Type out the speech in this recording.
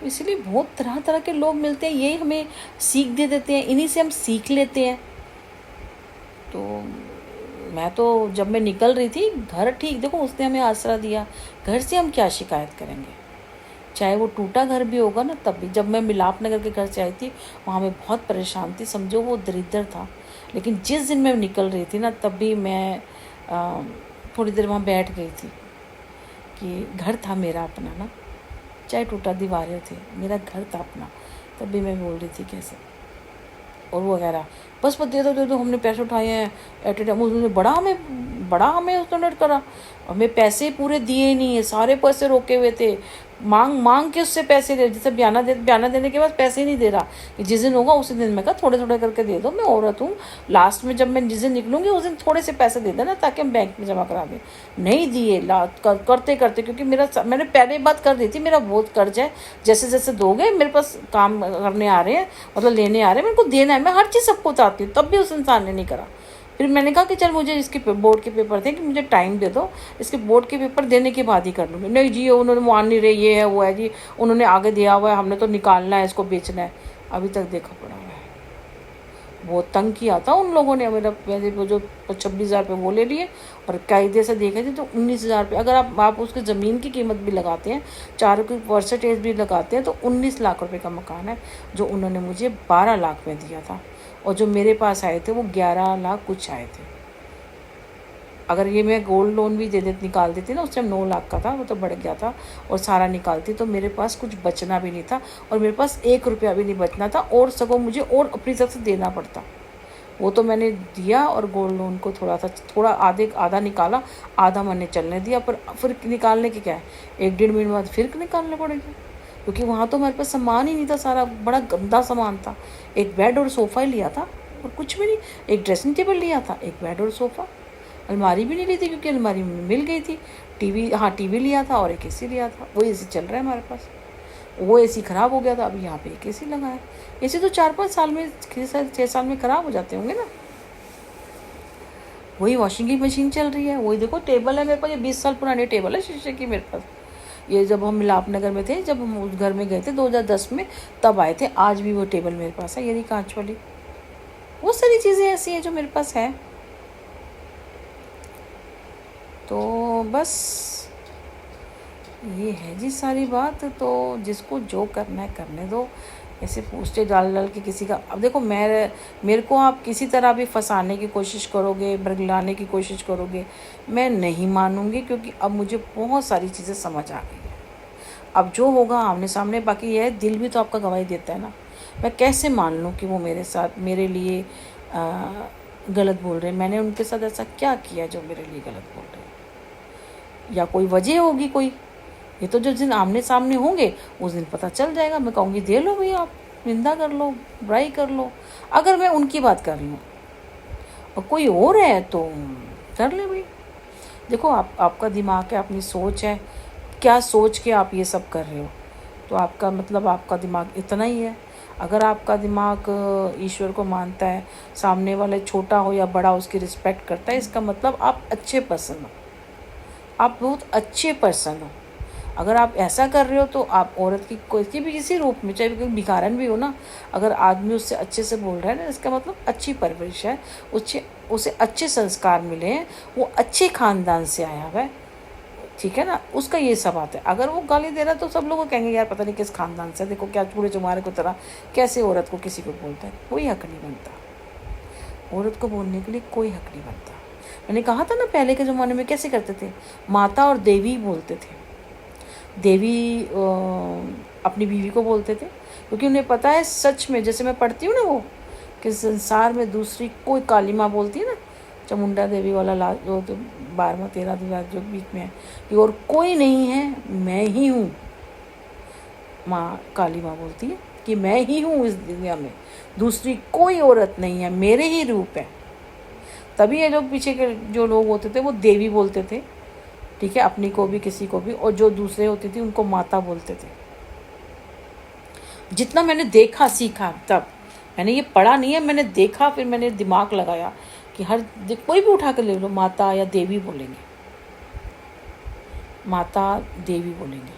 इसलिए बहुत तरह तरह के लोग मिलते हैं, यही हमें सीख दे देते हैं, इन्हीं से हम सीख लेते हैं। तो मैं तो जब मैं निकल रही थी घर, ठीक देखो उसने हमें आसरा दिया, घर से हम क्या शिकायत करेंगे, चाहे वो टूटा घर भी होगा ना। तब भी जब मैं मिलाप नगर के घर से आई थी वहाँ मैं बहुत परेशान थी, समझो वो दरिद्र था। लेकिन जिस दिन मैं निकल रही थी ना तब भी मैं थोड़ी देर वहाँ बैठ गई थी कि घर था मेरा अपना ना, चाहे टूटा दीवारें थे, मेरा घर था अपना। तब भी मैं बोल रही थी कैसे और वो वगैरह, बस दे दो हमने पैसे उठाए हैं एट ए टाइम। उसने बड़ा हमें उसने नोट करा, हमें पैसे पूरे दिए नहीं है, सारे पैसे रोके हुए थे, मांग के उससे पैसे ले, जैसे बयाना देने के बाद पैसे ही नहीं दे रहा कि जिस दिन होगा उसी दिन। मैं कहा थोड़े थोड़े करके दे दो, मैं औरत हूँ, लास्ट में जब मैं जिस दिन निकलूंगी उस दिन थोड़े से पैसे दे देना ताकि हम बैंक में जमा करा दें। नहीं दिए, करते करते, क्योंकि मैंने पहले बात कर दी थी मेरा बहुत कर्ज है, जैसे जैसे दोगे मेरे पास काम करने आ रहे हैं, मतलब लेने आ रहे हैं, मेरे को देना है, मैं हर चीज़ सबको चाहती हूँ। तब भी उस इंसान ने नहीं करा। फिर मैंने कहा कि चल मुझे इसके बोर्ड के पेपर थे कि मुझे टाइम दे दो, इसके बोर्ड के पेपर देने के बाद ही कर लूँगी। नहीं जी उन्होंने मान नहीं रहे, ये है वो है जी, उन्होंने आगे दिया हुआ है, हमने तो निकालना है, इसको बेचना है। अभी तक देखा पड़ा हुआ है। बहुत तंग किया था उन लोगों ने मेरा, वो जो 26,000 रुपये वो ले लिए और कायदे से देखे थे तो 19,000 रुपये। अगर आप उसकी ज़मीन की कीमत भी लगाते हैं, 4 की परसेंटेज भी लगाते हैं, तो 19 लाख रुपये का मकान है जो उन्होंने मुझे 12 लाख में दिया था। और जो मेरे पास आए थे वो 11 लाख कुछ आए थे। अगर ये मैं गोल्ड लोन भी निकाल देती ना, उस टाइम 9 लाख का था, वो तो बढ़ गया था, और सारा निकालती तो मेरे पास कुछ बचना भी नहीं था, और मेरे पास 1 रुपया भी नहीं बचना था, और सगों मुझे और अपनी तरफ से देना पड़ता। वो तो मैंने दिया और गोल्ड लोन को थोड़ा आधा निकाला, आधा मैंने चलने दिया। पर फिर निकालने की क्या है, 1-1.5 महीने बाद फिर निकालने पड़ेगा, क्योंकि वहाँ तो मेरे पास सामान ही नहीं था, सारा बड़ा गंदा सामान था। एक बेड और सोफ़ा ही लिया था और कुछ भी नहीं। एक ड्रेसिंग टेबल लिया था, एक बेड और सोफ़ा, अलमारी भी नहीं ली थी क्योंकि अलमारी मिल गई थी। टीवी, हाँ टीवी लिया था और एक एसी लिया था, वो एसी चल रहा है हमारे पास। वो एसी ख़राब हो गया था, अभी यहाँ पे एक एसी लगा है। एसी तो 4-5 साल में, 6 साल में ख़राब हो जाते होंगे ना। वही वॉशिंग की मशीन चल रही है, वही देखो टेबल है मेरे पास, ये 20 साल पुरानी टेबल है शीशे की मेरे पास। ये जब हम मिलाप नगर में थे, जब हम उस घर में गए थे 2010 में, तब आए थे। आज भी वो टेबल मेरे पास है, ये कांच वाली। बहुत सारी चीज़ें ऐसी हैं जो मेरे पास है। तो बस ये है जी सारी बात। तो जिसको जो करना है करने दो, ऐसे पूछते डाल के किसी का। अब देखो मेरे को आप किसी तरह भी फंसाने की कोशिश करोगे, बरगलाने की कोशिश करोगे, मैं नहीं मानूंगी, क्योंकि अब मुझे बहुत सारी चीज़ें समझ आ गई है। अब जो होगा आमने सामने, बाकी ये है दिल भी तो आपका गवाही देता है ना। मैं कैसे मान लूँ कि वो मेरे साथ, मेरे लिए गलत बोल रहे हैं? मैंने उनके साथ ऐसा क्या किया जो मेरे लिए गलत बोल रहे हैं? या कोई वजह होगी कोई। ये तो जिस दिन आमने सामने होंगे उस दिन पता चल जाएगा। मैं कहूँगी दे लो भैया, आप निंदा कर लो, बुराई कर लो। अगर मैं उनकी बात कर लूँ और कोई और है तो कर ले भाई। देखो आपका दिमाग है, अपनी सोच है, क्या सोच के आप ये सब कर रहे हो, तो आपका मतलब आपका दिमाग इतना ही है। अगर आपका दिमाग ईश्वर को मानता है, सामने वाले छोटा हो या बड़ा उसकी रिस्पेक्ट करता है, इसका मतलब आप अच्छे पर्सन हो, आप बहुत अच्छे पर्सन हो। अगर आप ऐसा कर रहे हो तो आप औरत की कोई भी किसी रूप में, चाहे कोई भिखारन भी हो ना, अगर आदमी उससे अच्छे से बोल रहा है ना, इसका मतलब अच्छी परवरिश है, उसे अच्छे संस्कार मिले हैं, वो अच्छे खानदान से आया हुआ है, ठीक है ना। उसका ये सब आता है। अगर वो गाली दे रहा है तो सब लोग कहेंगे यार पता नहीं किस खानदान से, देखो क्या चूड़े चुमारे को तरह कैसे औरत को किसी को बोलता है। कोई हक नहीं बनता, औरत को बोलने के लिए कोई हक नहीं बनता। मैंने कहा था ना पहले के ज़माने में कैसे करते थे, माता और देवी बोलते थे। देवी अपनी बीवी को बोलते थे, क्योंकि उन्हें पता है सच में, जैसे मैं पढ़ती हूँ ना वो, कि संसार में दूसरी कोई, काली माँ बोलती है ना, चामुंडा देवी वाला जो तो 12वां-13वां जो बीच में है, कि और कोई नहीं है, मैं ही हूँ। माँ काली माँ बोलती है कि मैं ही हूँ इस दुनिया में, दूसरी कोई औरत नहीं है, मेरे ही रूप है। तभी ये जो पीछे के जो लोग होते थे वो देवी बोलते थे, ठीक है, अपनी को भी किसी को भी, और जो दूसरे होती थी उनको माता बोलते थे। जितना मैंने देखा सीखा, तब मैंने ये पढ़ा नहीं है, मैंने देखा, फिर मैंने दिमाग लगाया कि कोई भी उठा कर ले लो, माता या देवी बोलेंगे, माता देवी बोलेंगे।